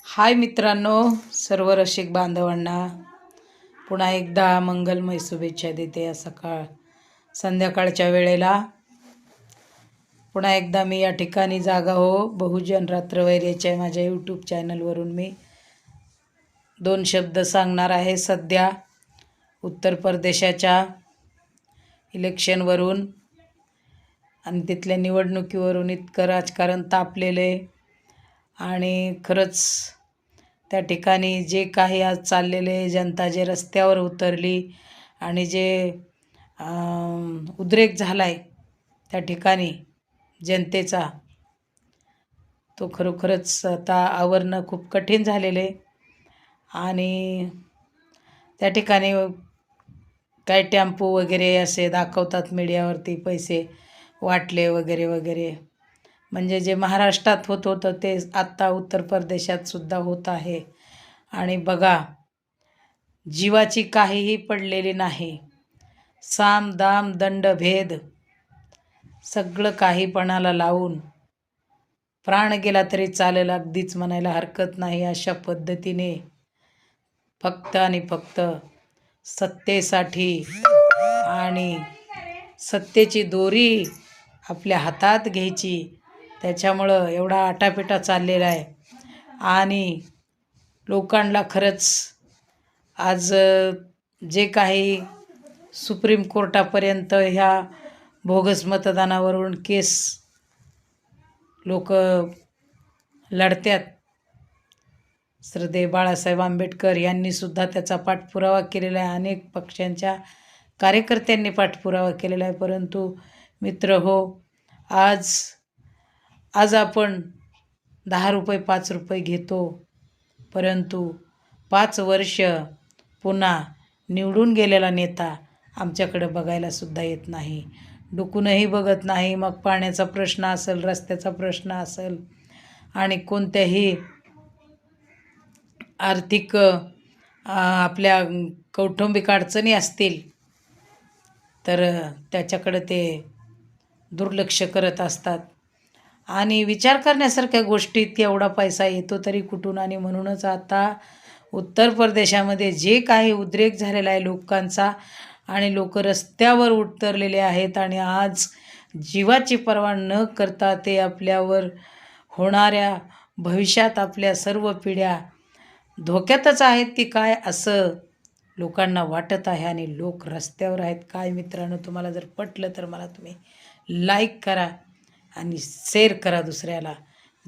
हाय मित्रांनो, सर्व रसिक बांधवांना पुन्हा एकदा मंगलमय शुभेच्छा देते. या संध्याकाळच्या वेळेला पुन्हा एकदा मी या ठिकाणी जागा हो बहुजन रात्रवैर्याच्या माझ्या यूट्यूब चॅनलवरून मी 2 शब्द सांगणार आहे. सध्या उत्तर प्रदेशाच्या इलेक्शनवरून आणि तिथल्या निवडणुकीवरून इतकं राजकारण तापलेलं आहे आणि खरंच त्या ठिकाणी जे काही आज चाललेले, जनता जे रस्त्यावर उतरली आणि जे उद्रेक झाला आहे त्या ठिकाणी जनतेचा, तो खरोखरच आता आवरणं खूप कठीण झालेलं आहे. आणि त्या ठिकाणी काय टेम्पो वगैरे असे दाखवतात मीडियावरती, पैसे वाटले वगैरे वगैरे. म्हणजे जे महाराष्ट्रात होत होतं ते आत्ता उत्तर प्रदेशात सुद्धा होत आहे. आणि बघा, जीवाची काहीही पडलेली नाही. साम दाम दंड भेद सगळं काहीपणाला लावून प्राण गेला तरी चालेल, अगदीच म्हणायला हरकत नाही, अशा पद्धतीने फक्त आणि फक्त सत्तेसाठी आणि सत्तेची दोरी आपल्या हातात घ्यायची, त्याच्यामुळं एवढा आटापिटा चाललेला आहे. आणि लोकांना खरंच आज जे काही सुप्रीम कोर्टापर्यंत ह्या बोगस मतदानावरून केस लोक लढत्यात, श्रद्धेय बाळासाहेब आंबेडकर यांनीसुद्धा त्याचा पाठपुरावा केलेला आहे, अनेक पक्षांच्या कार्यकर्त्यांनी पाठपुरावा केलेला आहे. परंतु मित्र हो, आज आपण 10 रुपये 5 रुपये घेतो, परंतु 5 वर्ष पुन्हा निवडून गेलेला नेता आमच्याकडे बघायलासुद्धा येत नाही, डुकूनही बघत नाही. मग पाण्याचा प्रश्न असेल, रस्त्याचा प्रश्न असेल आणि कोणत्याही आर्थिक आपल्या कौटुंबिक अडचणी असतील तर त्याच्याकडे ते दुर्लक्ष करत असतात. आणि विचार करण्यासारख्या गोष्टीत एवढा पैसा येतो तरी कुठून. आणि म्हणूनच आता उत्तर प्रदेशामध्ये जे काही उद्रेक झालेला आहे लोकांचा आणि लोक रस्त्यावर उतरलेले आहेत आणि आज जीवाची पर्वा न करता ते आपल्यावर होणाऱ्या भविष्यात आपल्या सर्व पिढ्या धोक्यातच आहेत की काय असं लोकांना वाटत आहे आणि लोक रस्त्यावर आहेत. काय मित्रांनो, तुम्हाला जर पटलं तर मला तुम्ही लाईक करा आणि शेअर करा दुसऱ्याला.